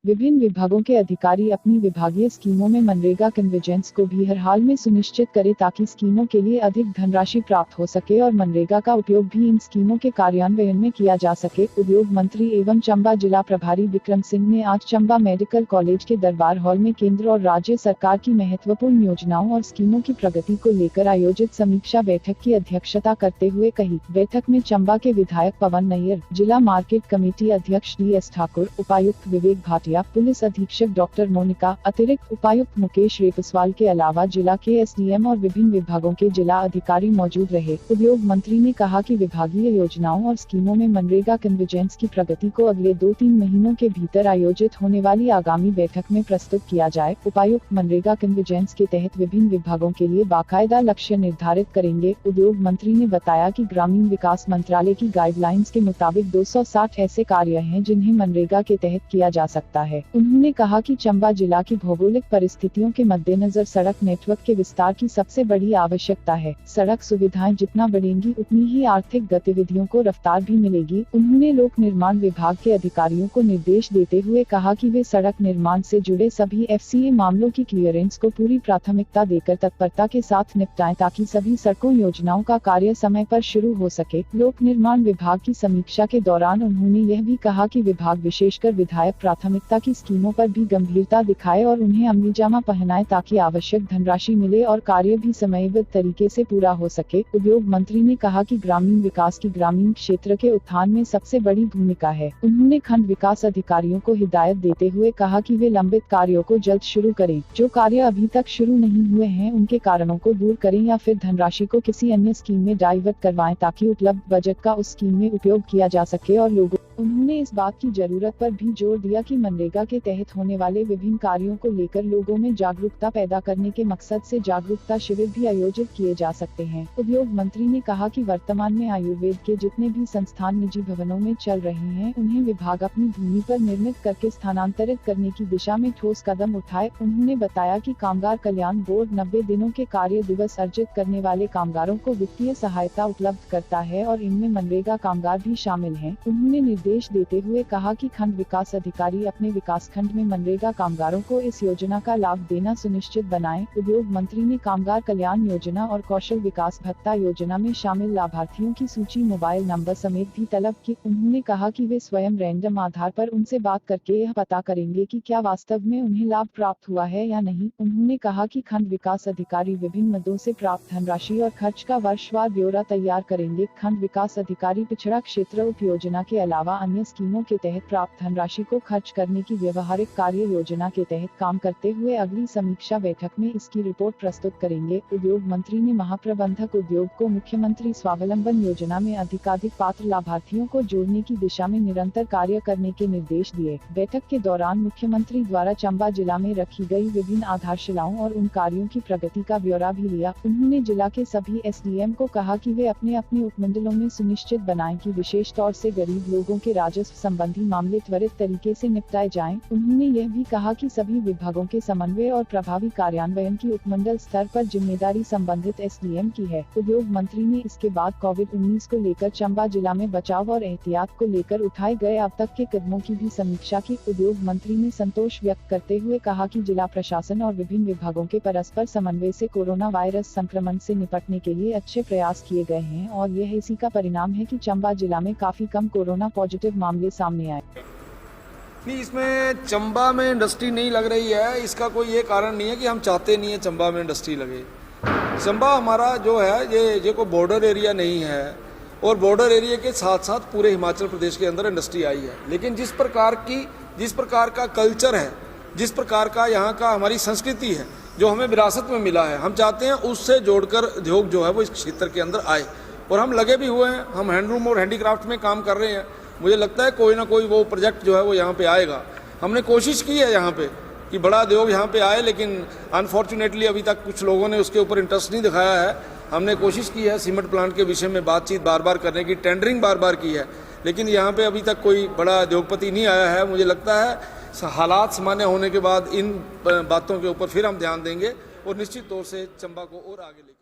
विभिन्न विभागों के अधिकारी अपनी विभागीय स्कीमों में मनरेगा कन्वर्जेंस को भी हर हाल में सुनिश्चित करें ताकि स्कीमों के लिए अधिक धनराशि प्राप्त हो सके और मनरेगा का उपयोग भी इन स्कीमों के कार्यान्वयन में किया जा सके। उद्योग मंत्री एवं चंबा जिला प्रभारी विक्रम सिंह ने आज चंबा मेडिकल कॉलेज के दरबार हॉल में केंद्र और राज्य सरकार की महत्वपूर्ण योजनाओं और स्कीमों की प्रगति को लेकर आयोजित समीक्षा बैठक की अध्यक्षता करते हुए कही। बैठक में चंबा के विधायक पवन नैयर, जिला मार्केट कमेटी अध्यक्ष DS ठाकुर, उपायुक्त विवेक भाटिया, पुलिस अधीक्षक डॉक्टर मोनिका, अतिरिक्त उपायुक्त मुकेश रेपस्वाल के अलावा जिला के SDM और विभिन्न विभागों के जिला अधिकारी मौजूद रहे। उद्योग मंत्री ने कहा कि विभागीय योजनाओं और स्कीमों में मनरेगा कन्वर्जेंस की प्रगति को अगले 2-3 महीनों के भीतर आयोजित होने वाली आगामी बैठक में प्रस्तुत किया जाए। उपायुक्त मनरेगा कन्वर्जेंस के तहत विभिन्न विभागों के लिए बाकायदा लक्ष्य निर्धारित करेंगे। उद्योग मंत्री ने बताया कि ग्रामीण विकास मंत्रालय की गाइडलाइंस के मुताबिक 260 ऐसे कार्य हैं जिन्हें मनरेगा के तहत किया जा सकता है। उन्होंने कहा कि चंबा जिला की भौगोलिक परिस्थितियों के मद्देनजर सड़क नेटवर्क के विस्तार की सबसे बड़ी आवश्यकता है। सड़क सुविधाएं जितना बढ़ेंगी उतनी ही आर्थिक गतिविधियों को रफ्तार भी मिलेगी। उन्होंने लोक निर्माण विभाग के अधिकारियों को निर्देश देते हुए कहा कि वे सड़क निर्माण से जुड़े सभी FCA मामलों की क्लियरेंस को पूरी प्राथमिकता देकर तत्परता के साथ निपटाएं ताकि सभी सड़कों योजनाओं का कार्य समय पर शुरू हो सके। लोक निर्माण विभाग की समीक्षा के दौरान उन्होंने यह भी कहा कि विभाग विशेषकर विधायक प्राथमिकता की स्कीमों पर भी गंभीरता दिखाए और उन्हें अमलीजामा पहनाए ताकि आवश्यक धनराशि मिले और कार्य भी समयबद्ध तरीके से पूरा हो सके। उद्योग मंत्री ने कहा कि ग्रामीण विकास की ग्रामीण क्षेत्र के उत्थान में सबसे बड़ी भूमिका है। उन्होंने खंड विकास अधिकारियों को हिदायत देते हुए कहा कि वे लंबित कार्यों को जल्द शुरू करें। जो कार्य अभी तक शुरू नहीं हुए हैं उनके कारणों को दूर करें या फिर धनराशि को किसी अन्य स्कीम में डाइवर्ट करवाएं ताकि उपलब्ध बजट का उस स्कीम में उपयोग किया जा सके और लोगों उन्होंने इस बात की जरूरत पर भी जोर दिया कि मनरेगा के तहत होने वाले विभिन्न कार्यों को लेकर लोगों में जागरूकता पैदा करने के मकसद से जागरूकता शिविर भी आयोजित किए जा सकते हैं। उद्योग मंत्री ने कहा कि वर्तमान में आयुर्वेद के जितने भी संस्थान निजी भवनों में चल रहे हैं उन्हें विभाग अपनी भूमि पर निर्मित करके स्थानांतरित करने की दिशा में ठोस कदम उठाए। उन्होंने बताया कि कामगार कल्याण बोर्ड 90 दिनों के कार्य दिवस अर्जित करने वाले कामगारों को वित्तीय सहायता उपलब्ध करता है और इनमें मनरेगा कामगार भी शामिल हैं। उन्होंने निर्देश देते हुए कहा कि खंड विकास अधिकारी अपने विकास खंड में मनरेगा कामगारों को इस योजना का लाभ देना सुनिश्चित बनाएं। उद्योग मंत्री ने कामगार कल्याण योजना और कौशल विकास भत्ता योजना में शामिल लाभार्थियों की सूची, मोबाइल नंबर समेत भी तलब की। उन्होंने कहा कि वे स्वयं रैंडम आधार पर उनसे बात करके यह पता करेंगे कि क्या वास्तव में उन्हें लाभ प्राप्त हुआ है या नहीं। उन्होंने कहा कि खंड विकास अधिकारी विभिन्न मदों से प्राप्त धनराशि और खर्च का वर्षवार ब्यौरा तैयार करेंगे। खंड विकास अधिकारी पिछड़ा क्षेत्र उप योजना के अलावा अन्य स्कीमों के तहत प्राप्त धनराशि को खर्च करने की व्यवहारिक कार्य योजना के तहत काम करते हुए अगली समीक्षा बैठक में इसकी रिपोर्ट प्रस्तुत करेंगे। उद्योग मंत्री ने महाप्रबंधक उद्योग को मुख्यमंत्री स्वावलंबन योजना में अधिकाधिक पात्र लाभार्थियों को जोड़ने की दिशा में निरंतर कार्य करने के निर्देश दिए। बैठक के दौरान मुख्यमंत्री द्वारा चंबा जिला में रखी गई विभिन्न आधारशिलाओं और उन कार्यों की प्रगति का ब्यौरा भी लिया। उन्होंने जिला के सभी SDM को कहा कि वे अपने अपने उपमंडलों में सुनिश्चित बनाएं कि विशेष तौर से गरीब लोगों के राजस्व संबंधी मामले त्वरित तरीके से निपटाए जाएं। उन्होंने यह भी कहा कि सभी विभागों के समन्वय और प्रभावी कार्यान्वयन की उपमंडल स्तर पर जिम्मेदारी संबंधित SDM की है। उद्योग मंत्री ने इसके बाद कोविड-19 को लेकर चंबा जिला में बचाव और एहतियात को लेकर उठाए गए अब तक के कदमों की भी समीक्षा की। उद्योग मंत्री ने संतोष व्यक्त करते हुए कहा कि जिला प्रशासन और विभिन्न विभागों के परस्पर समन्वय से कोरोना वायरस संक्रमण से निपटने के लिए अच्छे प्रयास किए गए हैं और यह इसी का परिणाम है कि चंबा जिला में काफी कम कोरोना पॉजिटिव मामले सामने आए। नहीं, इसमें चंबा में इंडस्ट्री नहीं लग रही है, इसका कोई ये कारण नहीं है कि हम चाहते नहीं है चंबा में इंडस्ट्री लगे। चंबा हमारा जो है ये कोई बॉर्डर एरिया नहीं है और बॉर्डर एरिया के साथ साथ पूरे हिमाचल प्रदेश के अंदर इंडस्ट्री आई है। लेकिन जिस प्रकार का कल्चर है, जिस प्रकार का यहाँ का हमारी संस्कृति है जो हमें विरासत में मिला है, हम चाहते हैं उससे जोड़कर उद्योग जो है वो इस क्षेत्र के अंदर आए और हम लगे भी हुए हैं। हम हैंडलूम और हैंडीक्राफ्ट में काम कर रहे हैं। मुझे लगता है कोई ना कोई वो प्रोजेक्ट जो है वो यहाँ पे आएगा। हमने कोशिश की है यहाँ पे कि बड़ा उद्योग यहाँ पे आए, लेकिन अनफॉर्चुनेटली अभी तक कुछ लोगों ने उसके ऊपर इंटरेस्ट नहीं दिखाया है। हमने कोशिश की है सीमेंट प्लांट के विषय में बातचीत बार बार करने की, टेंडरिंग बार बार की है, लेकिन यहाँ पे अभी तक कोई बड़ा उद्योगपति नहीं आया है। मुझे लगता है हालात सामान्य होने के बाद इन बातों के ऊपर फिर हम ध्यान देंगे और निश्चित तौर से चंबा को और आगे लेकर